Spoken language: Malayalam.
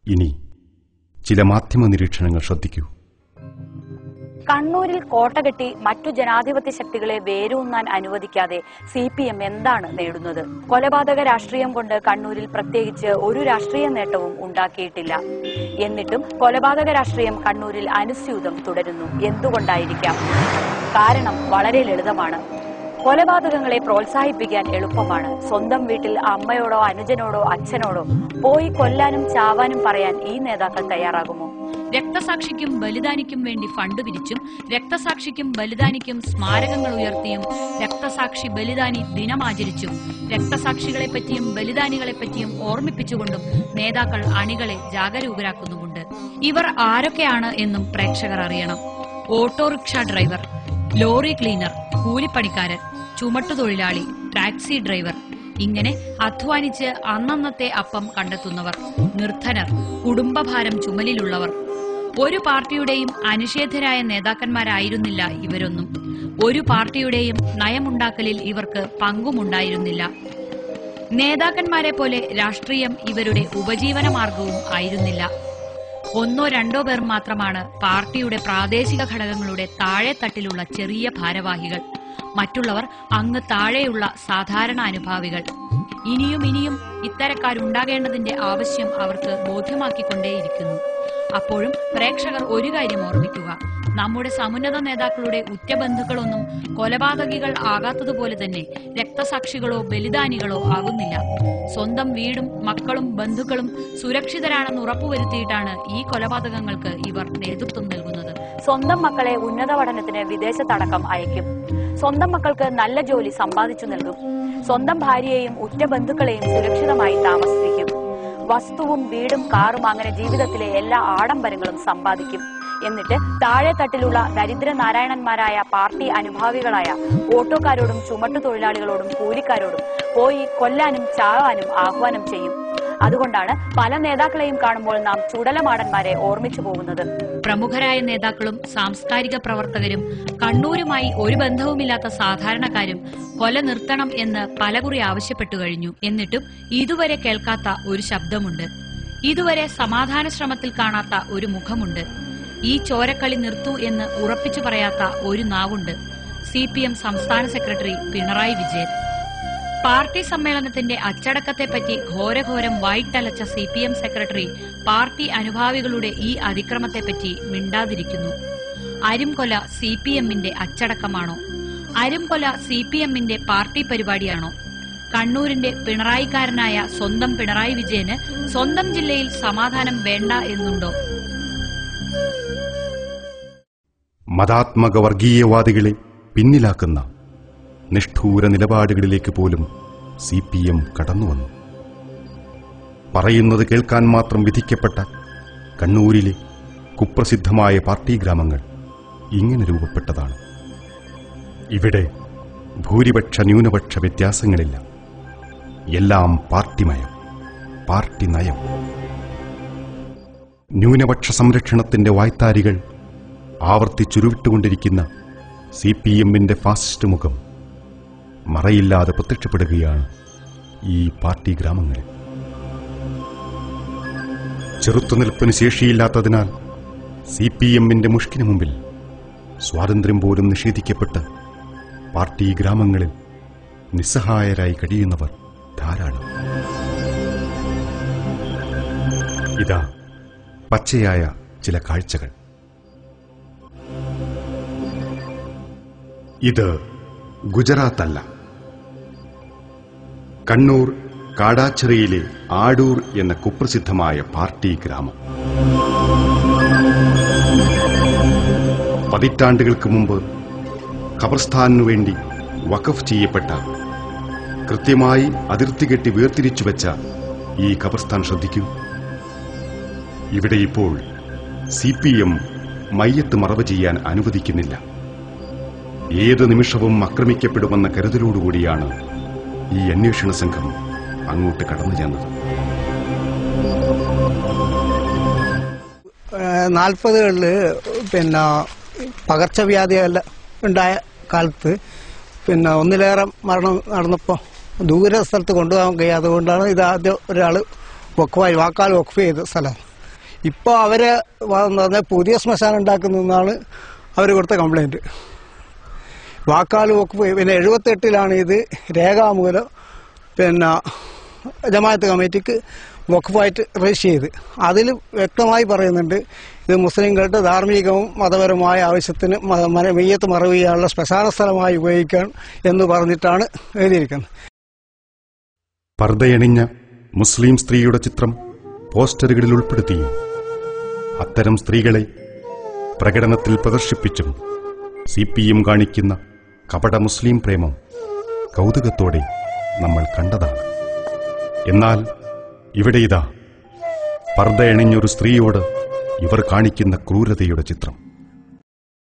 ഇനി ചില മാധ്യമ നിരീക്ഷണങ്ങൾ ശ്രദ്ധിക്കൂ. കണ്ണൂരിൽ കോട്ടകെട്ടി മറ്റു ജനാധിപത്യ ശക്തികളെ വേരൂന്നാൻ അനുവദിക്കാതെ CPM എന്താണ് നേടുന്നത്? കൊലപാതക രാഷ്ട്രീയം കൊണ്ട് കണ്ണൂരിൽ പ്രത്യേകിച്ച് ഒരു രാഷ്ട്രീയ നേട്ടവും ഉണ്ടാക്കിയിട്ടില്ല. എന്നിട്ടും കൊലപാതക രാഷ്ട്രീയം കണ്ണൂരിൽ അനുസ്യൂതം തുടരുന്നു. എന്തുകൊണ്ടായിരിക്കാം? കാരണം വളരെ ലളിതമാണ്. കൊലപാതകങ്ങളെ പ്രോത്സാഹിപ്പിക്കാൻ എളുപ്പമാണ്. സ്വന്തം വീട്ടിൽ അമ്മയോടോ അനുജനോടോ അച്ഛനോടോ പോയി കൊല്ലാനും ചാവാനും പറയാൻ ഈ നേതാക്കൾ തയ്യാറാകുമോ? രക്തസാക്ഷിക്കും ബലിദാനിക്കും വേണ്ടി ഫണ്ട് പിരിച്ചും രക്തസാക്ഷിക്കും ബലിദാനിക്കും സ്മാരകങ്ങൾ ഉയർത്തിയും രക്തസാക്ഷി ബലിദാനി ദിനമാചരിച്ചും രക്തസാക്ഷികളെപ്പറ്റിയും ബലിദാനികളെപ്പറ്റിയും ഓർമ്മിപ്പിച്ചുകൊണ്ടും നേതാക്കൾ അണികളെ ജാഗരൂകരാക്കുന്നുമുണ്ട്. ഇവർ ആരൊക്കെയാണ് എന്നും പ്രേക്ഷകർ അറിയണം. ഓട്ടോറിക്ഷ ഡ്രൈവർ, ലോറി ക്ലീനർ, കൂലിപ്പണിക്കാരൻ, ചുമട്ടുതൊഴിലാളി, ടാക്സി ഡ്രൈവർ, ഇങ്ങനെ അധ്വാനിച്ച് അന്നന്നത്തെ അപ്പം കണ്ടെത്തുന്നവർ, നിർധനർ, കുടുംബഭാരം ചുമലിലുള്ളവർ. ഒരു പാർട്ടിയുടെയും അനിഷേധ്യരായ നേതാക്കന്മാരായിരുന്നില്ല ഇവരൊന്നും. ഒരു പാർട്ടിയുടെയും നയമുണ്ടാക്കലിൽ ഇവർക്ക് പങ്കുമുണ്ടായിരുന്നില്ല. നേതാക്കന്മാരെ പോലെ രാഷ്ട്രീയം ഇവരുടെ ഉപജീവന മാർഗവും ആയിരുന്നില്ല. ഒന്നോ രണ്ടോ പേർ മാത്രമാണ് പാർട്ടിയുടെ പ്രാദേശിക ഘടകങ്ങളുടെ താഴെത്തട്ടിലുള്ള ചെറിയ ഭാരവാഹികൾ. മറ്റുള്ളവർ അങ്ങ് താഴെയുള്ള സാധാരണ അനുഭാവികൾ. ഇനിയും ഇനിയും ഇത്തരക്കാരുണ്ടാകേണ്ടതിന്റെ ആവശ്യം അവർക്ക് ബോധ്യമാക്കിക്കൊണ്ടേയിരിക്കുന്നു. അപ്പോഴും പ്രേക്ഷകർ ഒരു കാര്യം ഓർമ്മിക്കുക: നമ്മുടെ സമുന്നത നേതാക്കളുടെ ഉറ്റബന്ധുക്കളൊന്നും കൊലപാതകികൾ ആകാത്തതുപോലെ തന്നെ രക്തസാക്ഷികളോ ബലിദാനികളോ ആകുന്നില്ല. സ്വന്തം വീടും മക്കളും ബന്ധുക്കളും സുരക്ഷിതരാണെന്ന് ഉറപ്പുവരുത്തിയിട്ടാണ് ഈ കൊലപാതകങ്ങൾക്ക് ഇവർ നേതൃത്വം നൽകുന്നത്. സ്വന്തം മക്കളെ ഉന്നത പഠനത്തിന് വിദേശത്തടക്കം അയക്കും. സ്വന്തം മക്കൾക്ക് നല്ല ജോലി സമ്പാദിച്ചു നൽകും. സ്വന്തം ഭാര്യയെയും ഉറ്റ ബന്ധുക്കളെയും സുരക്ഷിതമായി താമസിപ്പിക്കും. വസ്തുവും വീടും കാറും അങ്ങനെ ജീവിതത്തിലെ എല്ലാ ആഡംബരങ്ങളും സമ്പാദിക്കും. എന്നിട്ട് താഴെത്തട്ടിലുള്ള ദരിദ്രനാരായണന്മാരായ പാർട്ടി അനുഭാവികളായ ഓട്ടോക്കാരോടും ചുമട്ടുതൊഴിലാളികളോടും കൂലിക്കാരോടും പോയി കൊല്ലാനും ചാവാനും ആഹ്വാനം ചെയ്യും. അതുകൊണ്ടാണ് പല നേതാക്കളെയും കാണുമ്പോൾ നാം ചുടലമാടന്മാരെ ഓർമ്മിച്ചു പോകുന്നത്. പ്രമുഖരായ നേതാക്കളും സാംസ്കാരിക പ്രവർത്തകരും കണ്ണൂരുമായി ഒരു ബന്ധവുമില്ലാത്ത സാധാരണക്കാരും കൊല നിർത്തണം എന്ന് പലകുറി ആവശ്യപ്പെട്ടു കഴിഞ്ഞു. എന്നിട്ടും ഇതുവരെ കേൾക്കാത്ത ഒരു ശബ്ദമുണ്ട്. ഇതുവരെ സമാധാന ശ്രമത്തിൽ കാണാത്ത ഒരു മുഖമുണ്ട്. ഈ ചോരക്കളി നിർത്തൂ എന്ന് ഉറപ്പിച്ചു പറയാത്ത ഒരു നാവുണ്ട്. CPM സംസ്ഥാന സെക്രട്ടറി പിണറായി വിജയൻ. പാർട്ടി സമ്മേളനത്തിന്റെ അച്ചടക്കത്തെപ്പറ്റി ഘോരഘോരം വായിട്ടലച്ച CPM സെക്രട്ടറി പാർട്ടി അനുഭാവികളുടെ ഈ അതിക്രമത്തെപ്പറ്റി മിണ്ടാതിരിക്കുന്നു. അരുംകൊല CPMന്റെ അച്ചടക്കമാണോ? അരുംകൊല CPMന്റെ പാർട്ടി പരിപാടിയാണോ? കണ്ണൂരിന്റെ പിണറായിക്കാരനായ സ്വന്തം പിണറായി വിജയന് സ്വന്തം ജില്ലയിൽ സമാധാനം വേണ്ട എന്നുണ്ടോ? മതാത്മക വർഗീയവാദികളെ പിന്നിലാക്കുന്ന നിഷ്ഠൂര നിലപാടുകളിലേക്ക് പോലും CPM കടന്നുവന്നു. പറയുന്നത് കേൾക്കാൻ മാത്രം വിധിക്കപ്പെട്ട കണ്ണൂരിലെ കുപ്രസിദ്ധമായ പാർട്ടി ഗ്രാമങ്ങൾ ഇങ്ങനെ രൂപപ്പെട്ടതാണ്. ഇവിടെ ഭൂരിപക്ഷ ന്യൂനപക്ഷ വ്യത്യാസങ്ങളില്ല. എല്ലാം പാർട്ടിമയം, പാർട്ടി നയം. ന്യൂനപക്ഷ സംരക്ഷണത്തിന്റെ വായ്ത്താരികൾ ആവർത്തിച്ചുരുവിട്ടുകൊണ്ടിരിക്കുന്ന CPMന്റെ ഫാസിസ്റ്റ് മുഖം മറയില്ലാതെ പ്രത്യക്ഷപ്പെടുകയാണ് ഈ പാർട്ടി ഗ്രാമങ്ങളിൽ. ചെറുത്തുനിൽപ്പിന് ശേഷിയില്ലാത്തതിനാൽ CPMന്റെ മുഷ്കിന് മുമ്പിൽ സ്വാതന്ത്ര്യം പോലും നിഷേധിക്കപ്പെട്ട് പാർട്ടി ഗ്രാമങ്ങളിൽ നിസ്സഹായരായി കഴിയുന്നവർ ധാരാളം. ഇതാ പച്ചയായ ചില കാഴ്ചകൾ. ഇത് ഗുജറാത്തല്ല. കണ്ണൂർ കാടാച്ചിറയിലെ ആടൂർ എന്ന കുപ്രസിദ്ധമായ പാർട്ടി ഗ്രാമം. പതിറ്റാണ്ടുകൾക്ക് മുമ്പ് ഖബർസ്ഥാനു വേണ്ടി വഖഫ് ചെയ്യപ്പെട്ട, കൃത്യമായി അതിർത്തി കെട്ടി വേർതിരിച്ചുവെച്ച ഈ ഖബർസ്ഥാൻ ശ്രദ്ധിക്കൂ. ഇവിടെ ഇപ്പോൾ CPM മയ്യത്ത് മറവ് ചെയ്യാൻ അനുവദിക്കുന്നില്ല. ഏത് നിമിഷവും ആക്രമിക്കപ്പെടുമെന്ന കരുതലോടുകൂടിയാണ് ഈ അന്വേഷണ സംഘം അങ്ങോട്ട് കടന്നു ചെന്നത്. 40കളിൽ പകർച്ചവ്യാധിയെല്ലാം ഉണ്ടായ കാലത്ത് ഒന്നിലേറെ മരണം നടന്നപ്പോൾ ദൂര സ്ഥലത്ത് കൊണ്ടുപോകാൻ കഴിയാതെ കൊണ്ടാണ് ഇത് ആദ്യം ഒരാൾ വാക്കാൽ വഖഫ് ചെയ്ത സ്ഥലം. ഇപ്പോൾ അവരെ പറഞ്ഞാൽ പുതിയ ശ്മശാനം ഉണ്ടാക്കുന്നതെന്നാണ് അവർ കൊടുത്ത കംപ്ലൈൻറ്റ്. വാക്കാൽ വഖഫ് പിന്നെ 78 ഇത് രേഖാമൂലം പിന്നെ ജമാഅത്ത് കമ്മിറ്റിക്ക് വഖഫായിട്ട് രജിസ്റ്റർ ചെയ്ത്. അതിൽ വ്യക്തമായി പറയുന്നുണ്ട് ഇത് മുസ്ലിങ്ങളുടെ ധാർമ്മികവും മതപരമായ ആവശ്യത്തിന് മെയ്യത്ത് മറവ് ചെയ്യാനുള്ള ശ്മശാന സ്ഥലമായി ഉപയോഗിക്കാൻ എന്ന് പറഞ്ഞിട്ടാണ് എഴുതിയിരിക്കുന്നത്. പർദ്ദയണിഞ്ഞ മുസ്ലിം സ്ത്രീയുടെ ചിത്രം പോസ്റ്ററുകളിൽ ഉൾപ്പെടുത്തിയും അത്തരം സ്ത്രീകളെ പ്രകടനത്തിൽ പ്രദർശിപ്പിച്ചും CPM കാണിക്കുന്ന കപട മുസ്ലിം പ്രേമം കൗതുകത്തോടെ നമ്മൾ കണ്ടതാണ്. എന്നാൽ ഇവിടെ ഇതാ പർദ്ദയണിഞ്ഞൊരു സ്ത്രീയോട് ഇവർ കാണിക്കുന്ന ക്രൂരതയുടെ ചിത്രം.